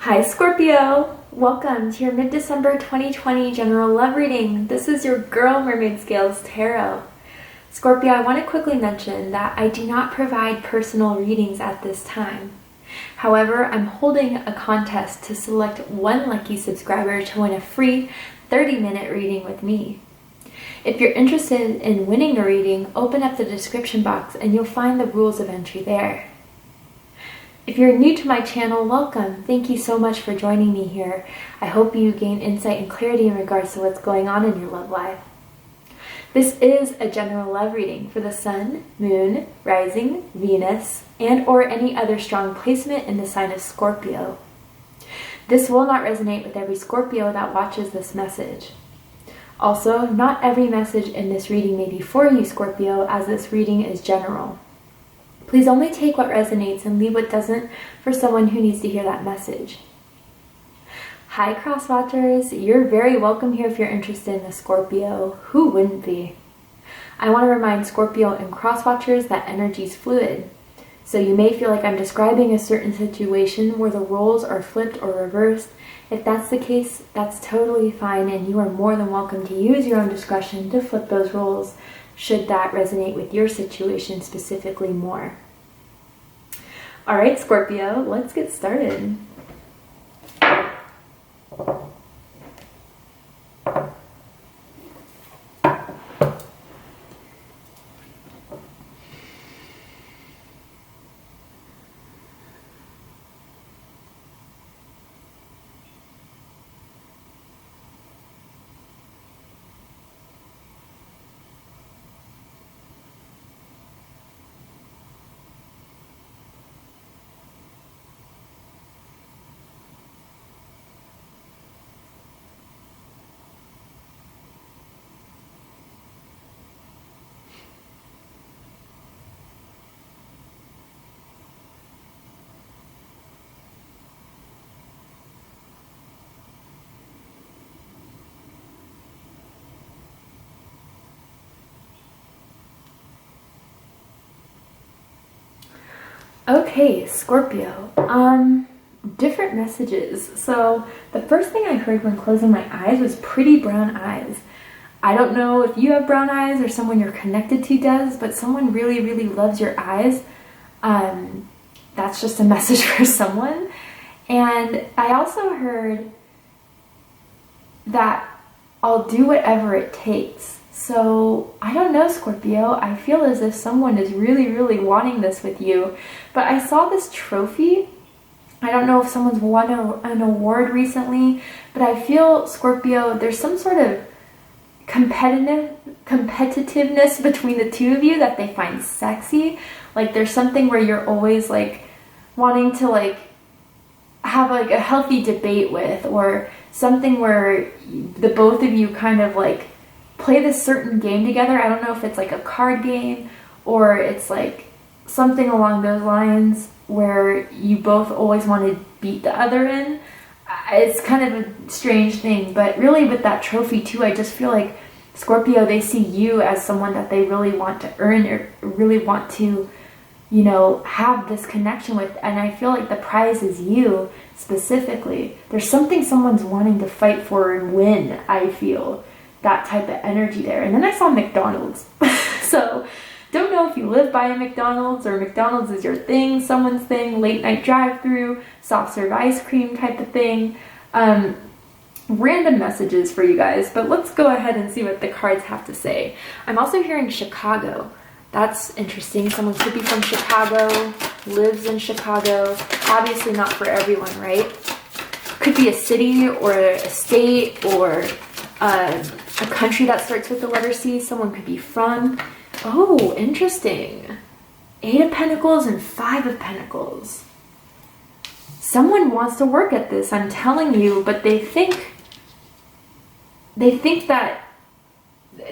Hi Scorpio! Welcome to your mid-December 2020 general love reading. This is your girl Mermaid Scales Tarot. Scorpio, I want to quickly mention that I do not provide personal readings at this time. However, I'm holding a contest to select one lucky subscriber to win a free 30-minute reading with me. If you're interested in winning a reading, open up the description box and you'll find the rules of entry there. If you're new to my channel, welcome. Thank you so much for joining me here. I hope you gain insight and clarity in regards to what's going on in your love life. This is a general love reading for the Sun, Moon, Rising, Venus, and or any other strong placement in the sign of Scorpio. This will not resonate with every Scorpio that watches this message. Also, not every message in this reading may be for you, Scorpio, as this reading is general. Please only take what resonates and leave what doesn't for someone who needs to hear that message. Hi Crosswatchers, you're very welcome here if you're interested in the Scorpio. Who wouldn't be? I want to remind Scorpio and Crosswatchers that energy is fluid. So you may feel like I'm describing a certain situation where the roles are flipped or reversed. If that's the case, that's totally fine and you are more than welcome to use your own discretion to flip those roles should that resonate with your situation specifically more. Alright Scorpio, let's get started. Okay, Scorpio, different messages. So the first thing I heard when closing my eyes was pretty brown eyes. I don't know if you have brown eyes or someone you're connected to does, but someone really, really loves your eyes. That's just a message for someone. And I also heard that I'll do whatever it takes. So, I don't know, Scorpio, I feel as if someone is really, really wanting this with you. But I saw this trophy. I don't know if someone's won an award recently, but I feel, Scorpio, there's some sort of competitiveness between the two of you that they find sexy. Like, there's something where you're always, like, wanting to, like, have, like, a healthy debate with, or something where the both of you kind of, like, play this certain game together. I don't know if it's like a card game or it's like something along those lines where you both always want to beat the other in. It's kind of a strange thing, but really with that trophy too, I just feel like Scorpio, they see you as someone that they really want to earn or really want to, you know, have this connection with. And I feel like the prize is you specifically. There's something someone's wanting to fight for and win, I feel. That type of energy there. And then I saw McDonald's. So don't know if you live by a McDonald's or McDonald's is your thing, someone's thing, late night drive-through, soft serve ice cream type of thing. Random messages for you guys, but let's go ahead and see what the cards have to say. I'm also hearing Chicago. That's interesting. Someone could be from Chicago, lives in Chicago. Obviously not for everyone, right? Could be a city or a state or a country that starts with the letter C. Someone could be from. Oh, interesting. 8 of Pentacles and 5 of Pentacles. Someone wants to work at this, I'm telling you, but they think that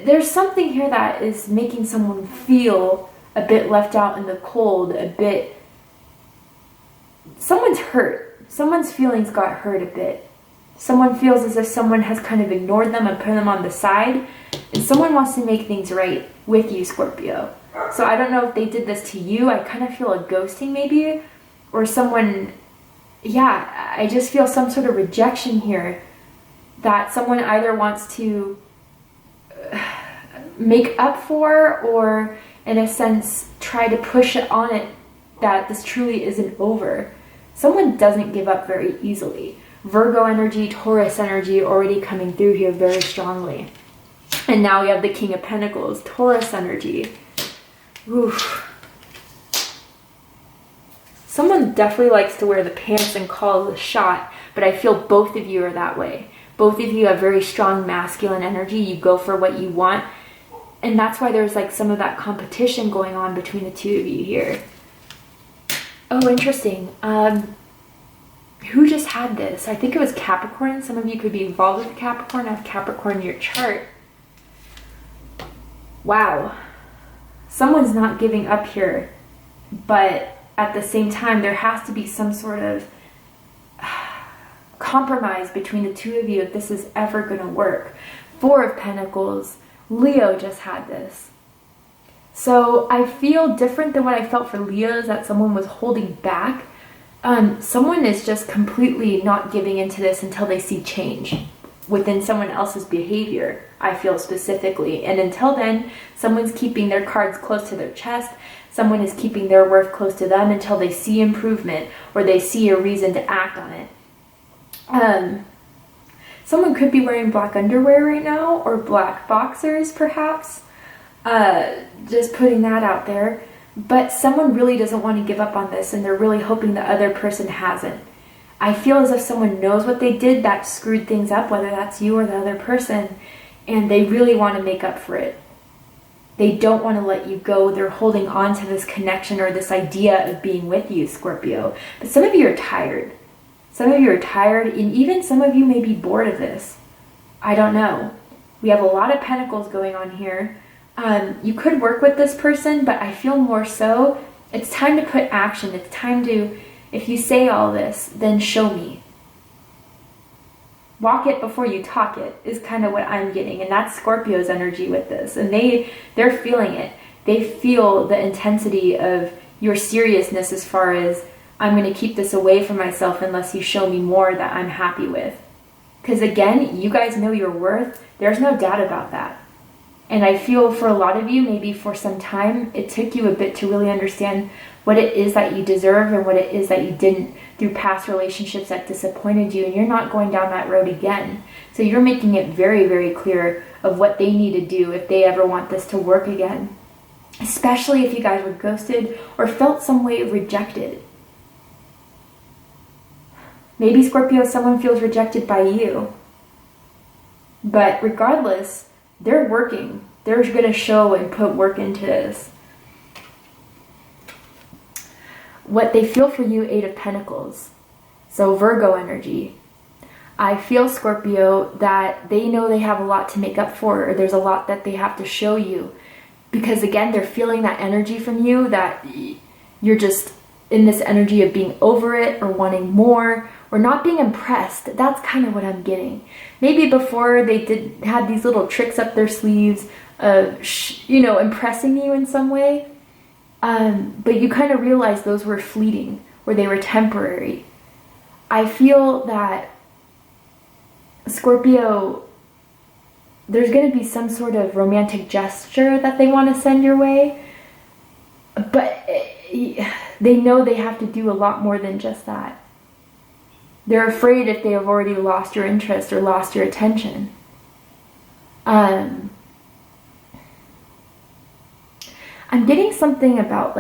there's something here that is making someone feel a bit left out in the cold, a bit. Someone's hurt. Someone's feelings got hurt a bit. Someone feels as if someone has kind of ignored them and put them on the side. And someone wants to make things right with you, Scorpio. So I don't know if they did this to you. I kind of feel a ghosting maybe. Or someone yeah, I just feel some sort of rejection here, that someone either wants to make up for, or in a sense try to push it on it that this truly isn't over. Someone doesn't give up very easily. Virgo energy, Taurus energy already coming through here very strongly. And now we have the King of Pentacles, Taurus energy. Oof. Someone definitely likes to wear the pants and call the shot, but I feel both of you are that way. Both of you have very strong masculine energy. You go for what you want. And that's why there's like some of that competition going on between the two of you here. Oh, interesting. Who just had this? I think it was Capricorn. Some of you could be involved with Capricorn. I have Capricorn in your chart. Wow. Someone's not giving up here. But at the same time, there has to be some sort of compromise between the two of you if this is ever going to work. Four of Pentacles. Leo just had this. So I feel different than what I felt for Leos, that someone was holding back. Someone is just completely not giving into this until they see change within someone else's behavior, I feel specifically. And until then, someone's keeping their cards close to their chest. Someone is keeping their worth close to them until they see improvement or they see a reason to act on it. Someone could be wearing black underwear right now, or black boxers perhaps. Just putting that out there. But someone really doesn't want to give up on this, and they're really hoping the other person hasn't. I feel as if someone knows what they did that screwed things up, whether that's you or the other person, and they really want to make up for it. They don't want to let you go. They're holding on to this connection or this idea of being with you, Scorpio. But some of you are tired. Some of you are tired, and even some of you may be bored of this. I don't know. We have a lot of pentacles going on here. You could work with this person, but I feel more so it's time to put action. It's time to, if you say all this, then show me. Walk it before you talk it is kind of what I'm getting. And that's Scorpio's energy with this. And they're feeling it. They feel the intensity of your seriousness as far as, I'm going to keep this away from myself unless you show me more that I'm happy with. Because again, you guys know your worth. There's no doubt about that. And I feel for a lot of you, maybe for some time, it took you a bit to really understand what it is that you deserve and what it is that you didn't through past relationships that disappointed you. And you're not going down that road again. So you're making it very, very clear of what they need to do if they ever want this to work again. Especially if you guys were ghosted or felt some way rejected. Maybe, Scorpio, someone feels rejected by you. But regardless, they're working. They're going to show and put work into this. What they feel for you, Eight of Pentacles. So Virgo energy. I feel, Scorpio, that they know they have a lot to make up for, or there's a lot that they have to show you. Because again, they're feeling that energy from you, that you're just in this energy of being over it or wanting more or not being impressed. That's kind of what I'm getting. Maybe before they had these little tricks up their sleeves of, impressing you in some way. But you kind of realize those were fleeting or they were temporary. I feel that Scorpio, there's going to be some sort of romantic gesture that they want to send your way. But they know they have to do a lot more than just that. They're afraid if they have already lost your interest or lost your attention. I'm getting something about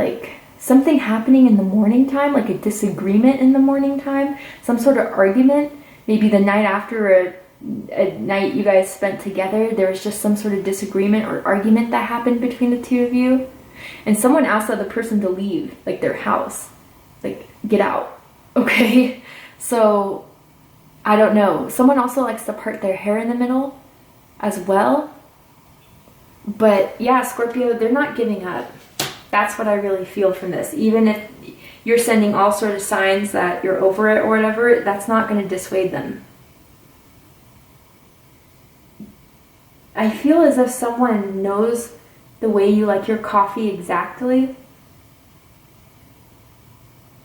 something happening in the morning time, like a disagreement in the morning time, some sort of argument. Maybe the night after a night you guys spent together, there was just some sort of disagreement or argument that happened between the two of you. And someone asked the other person to leave, their house. Get out, okay? So, I don't know. Someone also likes to part their hair in the middle as well. But yeah, Scorpio, they're not giving up. That's what I really feel from this. Even if you're sending all sort of signs that you're over it or whatever, that's not going to dissuade them. I feel as if someone knows the way you like your coffee exactly.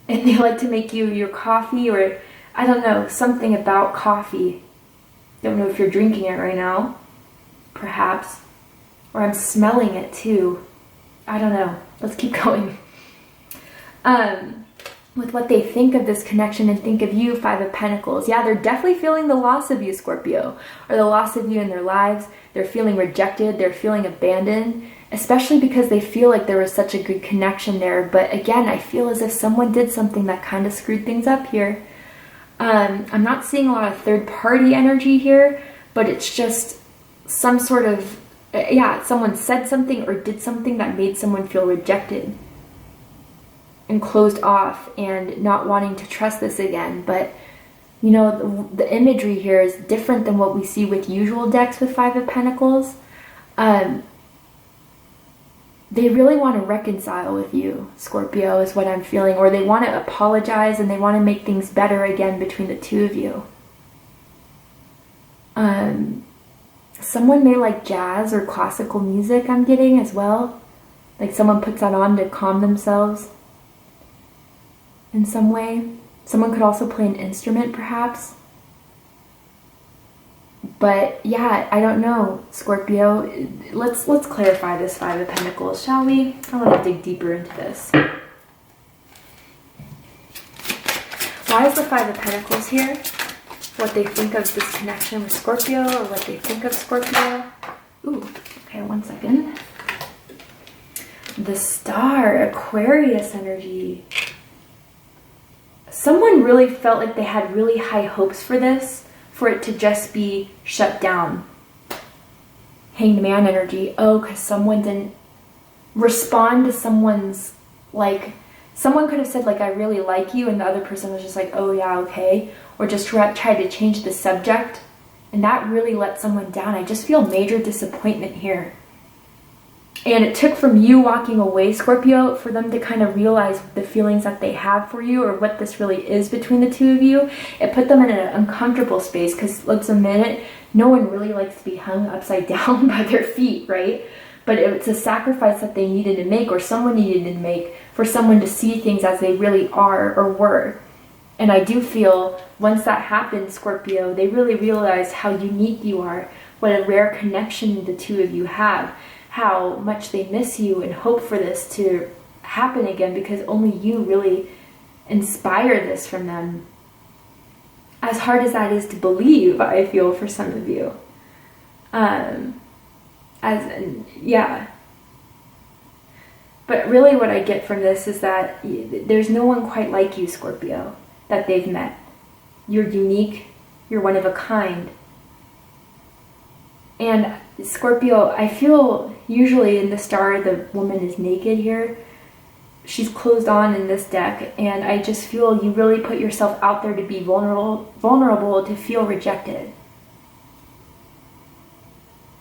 And they like to make you your coffee, or I don't know, something about coffee. Don't know if you're drinking it right now, perhaps. Or I'm smelling it too. I don't know. Let's keep going. With what they think of this connection and think of you, Five of Pentacles. Yeah, they're definitely feeling the loss of you, Scorpio, or the loss of you in their lives. They're feeling rejected. They're feeling abandoned, especially because they feel like there was such a good connection there. But again, I feel as if someone did something that kind of screwed things up here. I'm not seeing a lot of third-party energy here, but it's just some sort of, yeah, someone said something or did something that made someone feel rejected and closed off and not wanting to trust this again. But you know, the imagery here is different than what we see with usual decks with Five of Pentacles. They really want to reconcile with you, Scorpio, is what I'm feeling, or they want to apologize and they want to make things better again between the two of you. Someone may like jazz or classical music, I'm getting as well. Like someone puts that on to calm themselves in some way. Someone could also play an instrument, perhaps. But yeah, I don't know, Scorpio. Let's clarify this Five of Pentacles, shall we? I want to dig deeper into this. Why is the Five of Pentacles here? What they think of this connection with Scorpio, or what they think of Scorpio. Ooh, okay, 1 second. The Star, Aquarius energy. Someone really felt like they had really high hopes for this, for it to just be shut down. Hanged Man energy. Oh, because someone didn't respond to someone's, like, someone could have said, like, I really like you, and the other person was just like, oh yeah, okay. Or just tried to change the subject. And that really let someone down. I just feel major disappointment here. And it took from you walking away, Scorpio, for them to kind of realize the feelings that they have for you, or what this really is between the two of you. It put them in an uncomfortable space, because let's admit it, no one really likes to be hung upside down by their feet, right? But it's a sacrifice that they needed to make, or someone needed to make, for someone to see things as they really are or were. And I do feel once that happened, Scorpio, they really realized how unique you are, what a rare connection the two of you have, how much they miss you and hope for this to happen again, because only you really inspire this from them. As hard as that is to believe, I feel, for some of you. Yeah. But really what I get from this is that there's no one quite like you, Scorpio, that they've met. You're unique. You're one of a kind. And Scorpio, I feel usually in the Star, the woman is naked here. She's closed on in this deck, and I just feel you really put yourself out there to be vulnerable to feel rejected.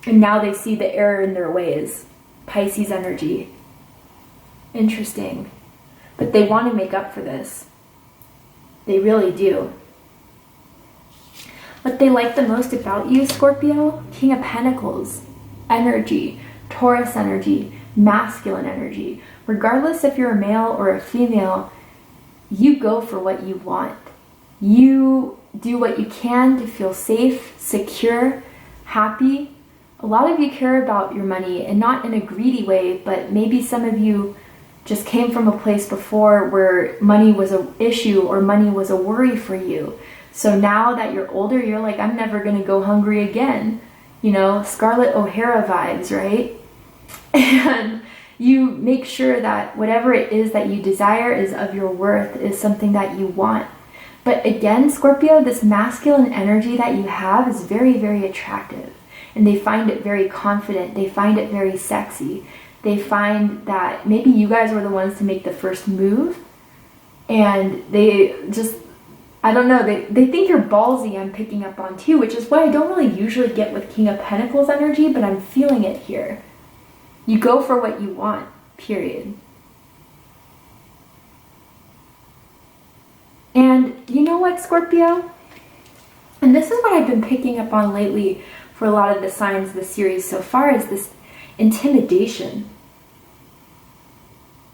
And now they see the error in their ways. Pisces energy. Interesting. But they want to make up for this. They really do. What they like the most about you, Scorpio? King of Pentacles energy, Taurus energy, masculine energy. Regardless if you're a male or a female, you go for what you want. You do what you can to feel safe, secure, happy. A lot of you care about your money, and not in a greedy way, but maybe some of you just came from a place before where money was an issue or money was a worry for you. So now that you're older, you're like, I'm never going to go hungry again. You know, Scarlett O'Hara vibes, right? And you make sure that whatever it is that you desire is of your worth, is something that you want. But again, Scorpio, this masculine energy that you have is very, very attractive. And they find it very confident. They find it very sexy. They find that maybe you guys were the ones to make the first move. And they just, I don't know, they think you're ballsy, I'm picking up on too, which is what I don't really usually get with King of Pentacles energy, but I'm feeling it here. You go for what you want, period. And you know what, Scorpio? And this is what I've been picking up on lately for a lot of the signs of the series so far, is this intimidation.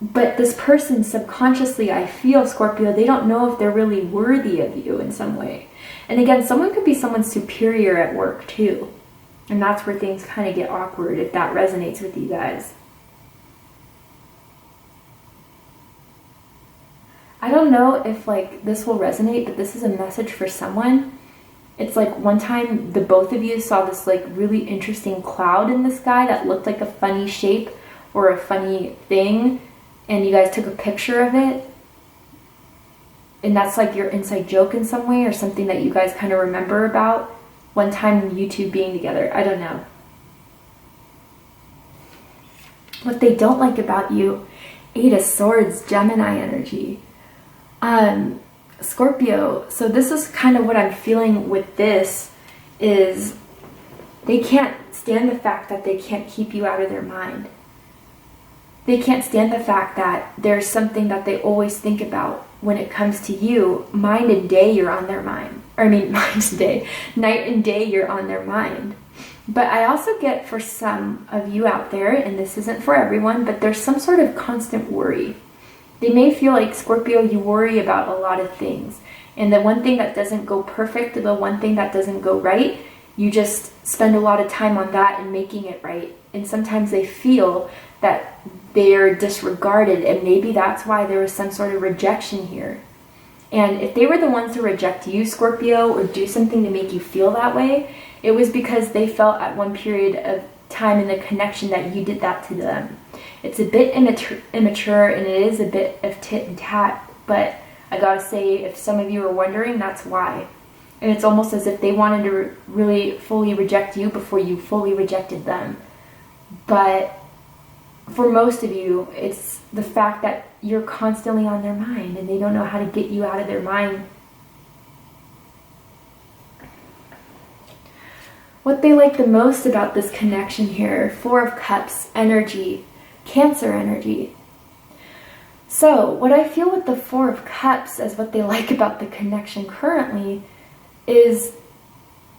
But this person subconsciously, I feel, Scorpio, they don't know if they're really worthy of you in some way. And again, someone could be someone's superior at work too. And that's where things kind of get awkward if that resonates with you guys. I don't know if like this will resonate, but this is a message for someone. It's like one time the both of you saw this like really interesting cloud in the sky that looked like a funny shape or a funny thing, and you guys took a picture of it. And that's like your inside joke in some way, or something that you guys kind of remember about one time you two being together. I don't know. What they don't like about you, 8 of Swords, Gemini energy. Scorpio, so this is kind of what I'm feeling with this, is they can't stand the fact that they can't keep you out of their mind. They can't stand the fact that there's something that they always think about when it comes to you. Night and day you're on their mind. Night and day you're on their mind. But I also get for some of you out there, and this isn't for everyone, but there's some sort of constant worry. They may feel like, Scorpio, you worry about a lot of things. And the one thing that doesn't go perfect, the one thing that doesn't go right, you just spend a lot of time on that and making it right. And sometimes they feel that they're disregarded, and maybe that's why there was some sort of rejection here. And if they were the ones to reject you, Scorpio, or do something to make you feel that way, it was because they felt at one period of time in the connection that you did that to them. It's a bit immature, and it is a bit of tit and tat, but I gotta say, if some of you are wondering, that's why. And it's almost as if they wanted to really fully reject you before you fully rejected them. But for most of you, it's the fact that you're constantly on their mind and they don't know how to get you out of their mind. What they like the most about this connection here, 4 of Cups energy, Cancer energy. So what I feel with the 4 of Cups as what they like about the connection currently is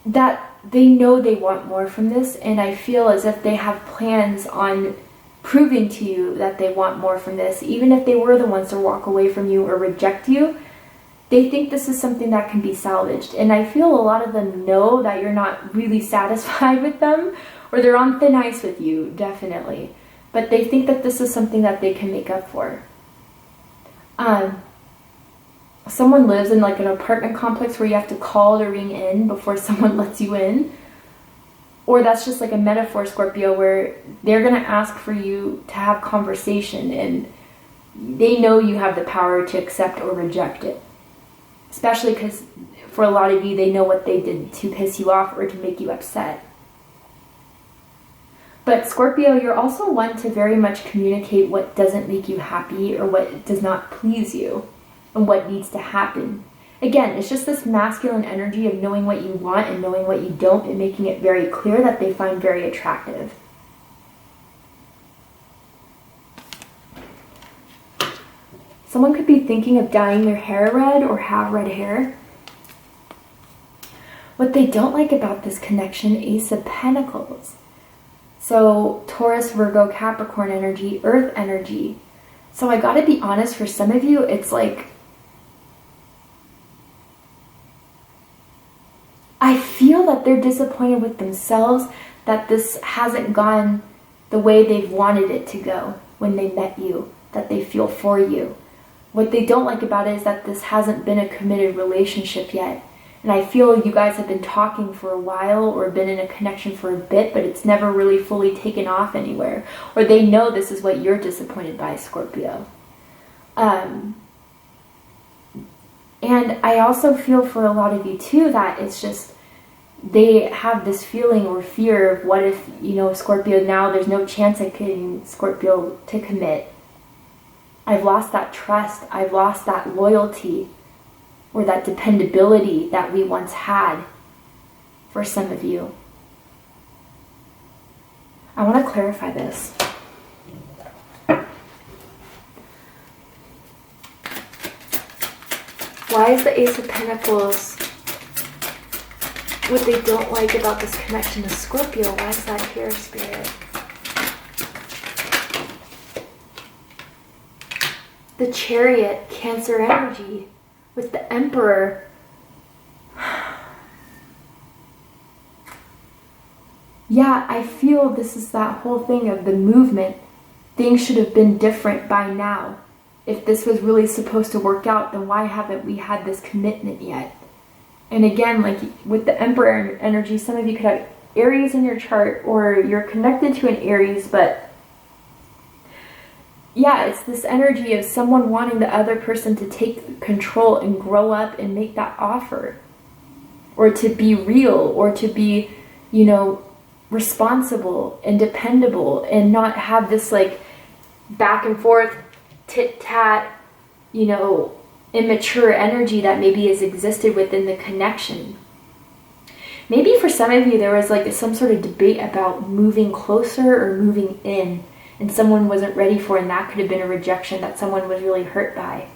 that they know they want more from this, and I feel as if they have plans on proving to you that they want more from this. Even if they were the ones to walk away from you or reject you, they think this is something that can be salvaged. And I feel a lot of them know that you're not really satisfied with them, or they're on thin ice with you, definitely. But they think that this is something that they can make up for. Someone lives in like an apartment complex where you have to call to ring in before someone lets you in. Or that's just like a metaphor, Scorpio, where they're going to ask for you to have conversation, and they know you have the power to accept or reject it. Especially because for a lot of you, they know what they did to piss you off or to make you upset. But Scorpio, you're also one to very much communicate what doesn't make you happy or what does not please you and what needs to happen. Again, it's just this masculine energy of knowing what you want and knowing what you don't, and making it very clear that they find very attractive. Someone could be thinking of dyeing their hair red or have red hair. What they don't like about this connection, Ace of Pentacles. So Taurus, Virgo, Capricorn energy, Earth energy. So I gotta be honest, for some of you, it's like, I feel that they're disappointed with themselves that this hasn't gone the way they've wanted it to go when they met you, that they feel for you. What they don't like about it is that this hasn't been a committed relationship yet. And I feel you guys have been talking for a while or been in a connection for a bit, but it's never really fully taken off anywhere. Or they know this is what you're disappointed by, Scorpio. And I also feel for a lot of you too that it's just they have this feeling or fear of what if, you know, Scorpio, now there's no chance I can, Scorpio, to commit. I've lost that trust. I've lost that loyalty or that dependability that we once had for some of you. I want to clarify this. Why is the Ace of Pentacles what they don't like about this connection to Scorpio? Why is that here, Spirit? the Chariot, Cancer energy with the Emperor. Yeah, I feel this is that whole thing of the movement. Things should have been different by now. If this was really supposed to work out, then why haven't we had this commitment yet? And again, like with the Emperor energy, some of you could have Aries in your chart, or you're connected to an Aries, but yeah, it's this energy of someone wanting the other person to take control and grow up and make that offer, or to be real, or to be, you know, responsible and dependable, and not have this like back and forth tit-tat, you know, immature energy that maybe has existed within the connection. Maybe for some of you there was like some sort of debate about moving closer or moving in, and someone wasn't ready for it, and that could have been a rejection that someone was really hurt by.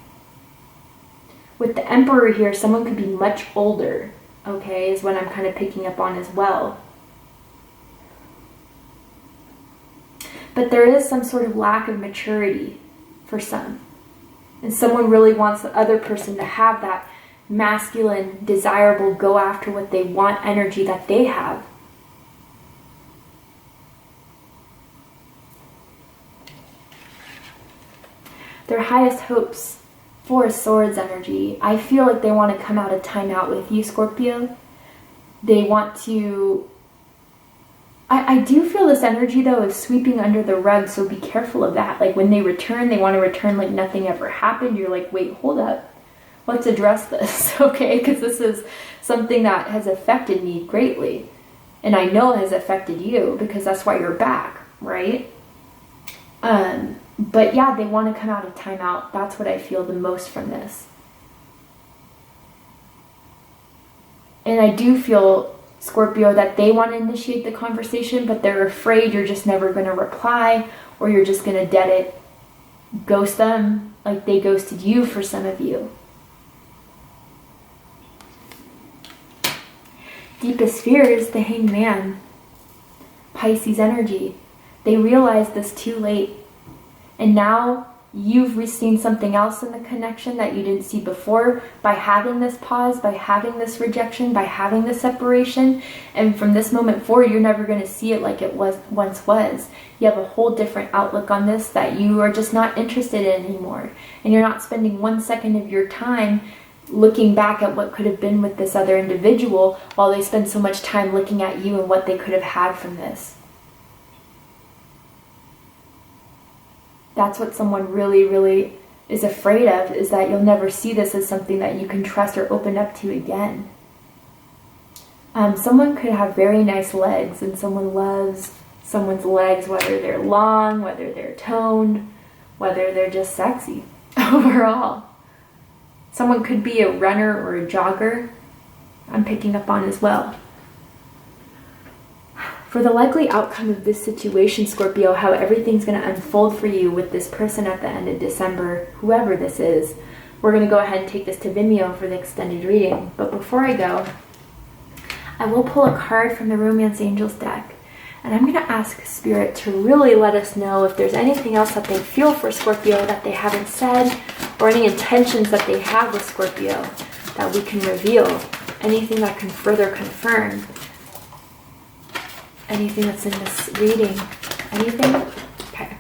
With the Emperor here, someone could be much older, okay, is what I'm kind of picking up on as well. But there is some sort of lack of maturity for some. And someone really wants the other person to have that masculine, desirable, go after what they want energy that they have. Their highest hopes, Four of Swords energy. I feel like they want to come out of timeout with you, Scorpio. They want to... I do feel this energy, though, is sweeping under the rug, so be careful of that. Like, when they return, they want to return like nothing ever happened. You're like, wait, hold up. Let's address this, okay? Because this is something that has affected me greatly. And I know it has affected you, because that's why you're back, right? But yeah, they want to come out of timeout. That's what I feel the most from this. And I do feel, Scorpio, that they want to initiate the conversation, but they're afraid you're just never going to reply, or you're just going to dead it, ghost them like they ghosted you for some of you. Deepest fears, the Hanged Man, Pisces energy. They realized this too late, and now you've seen something else in the connection that you didn't see before by having this pause, by having this rejection, by having this separation. And from this moment forward, you're never going to see it like it once was. You have a whole different outlook on this that you are just not interested in anymore. And you're not spending 1 second of your time looking back at what could have been with this other individual, while they spend so much time looking at you and what they could have had from this. That's what someone really, really is afraid of, is that you'll never see this as something that you can trust or open up to again. Someone could have very nice legs, and someone loves someone's legs, whether they're long, whether they're toned, whether they're just sexy overall. Someone could be a runner or a jogger, I'm picking up on as well. For the likely outcome of this situation, Scorpio, how everything's going to unfold for you with this person at the end of December, whoever this is, we're going to go ahead and take this to Vimeo for the extended reading. But before I go, I will pull a card from the Romance Angels deck. And I'm going to ask Spirit to really let us know if there's anything else that they feel for Scorpio that they haven't said, or any intentions that they have with Scorpio that we can reveal. Anything that can further confirm. Anything that's in this reading. Anything? Okay.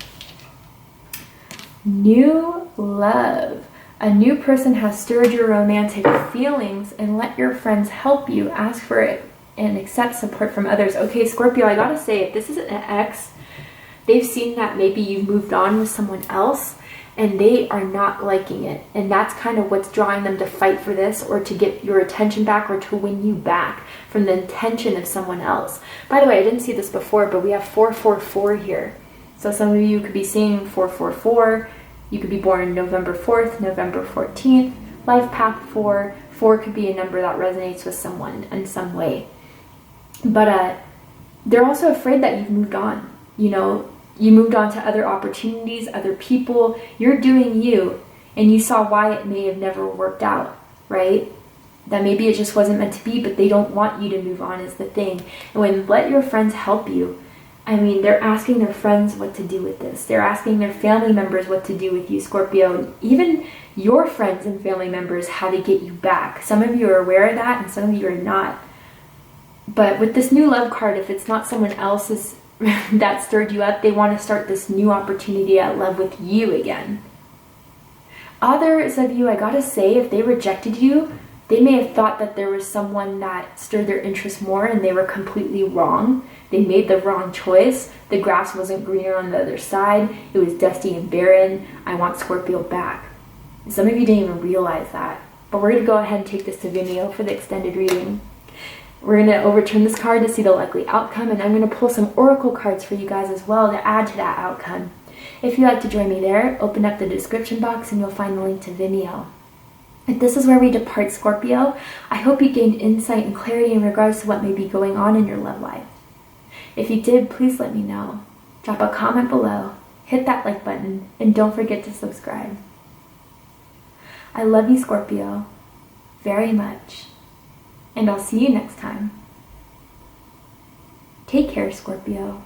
New love. A new person has stirred your romantic feelings, and let your friends help you. Ask for it and accept support from others. Okay, Scorpio, I gotta say, if this is an ex, they've seen that maybe you've moved on with someone else, and they are not liking it. And that's kind of what's drawing them to fight for this, or to get your attention back, or to win you back from the intention of someone else. By the way, I didn't see this before, but we have 444 here. So some of you could be seeing 444. You could be born November 4th, November 14th. Life path 4. 4 could be a number that resonates with someone in some way. But they're also afraid that you've moved on. You know, you moved on to other opportunities, other people. You're doing you, and you saw why it may have never worked out, right? That maybe it just wasn't meant to be, but they don't want you to move on is the thing. And when let your friends help you, I mean, they're asking their friends what to do with this. They're asking their family members what to do with you, Scorpio. Even your friends and family members, how to get you back. Some of you are aware of that and some of you are not. But with this new love card, if it's not someone else's that stirred you up, they want to start this new opportunity at love with you again. Others of you, I gotta say, if they rejected you, they may have thought that there was someone that stirred their interest more and they were completely wrong. They made the wrong choice. The grass wasn't greener on the other side. It was dusty and barren. I want Scorpio back. Some of you didn't even realize that. But we're going to go ahead and take this to Vimeo for the extended reading. We're going to overturn this card to see the likely outcome, and I'm going to pull some oracle cards for you guys as well to add to that outcome. If you'd like to join me there, open up the description box and you'll find the link to Vimeo. If this is where we depart, Scorpio, I hope you gained insight and clarity in regards to what may be going on in your love life. If you did, please let me know. Drop a comment below, hit that like button, and don't forget to subscribe. I love you, Scorpio, very much, and I'll see you next time. Take care, Scorpio.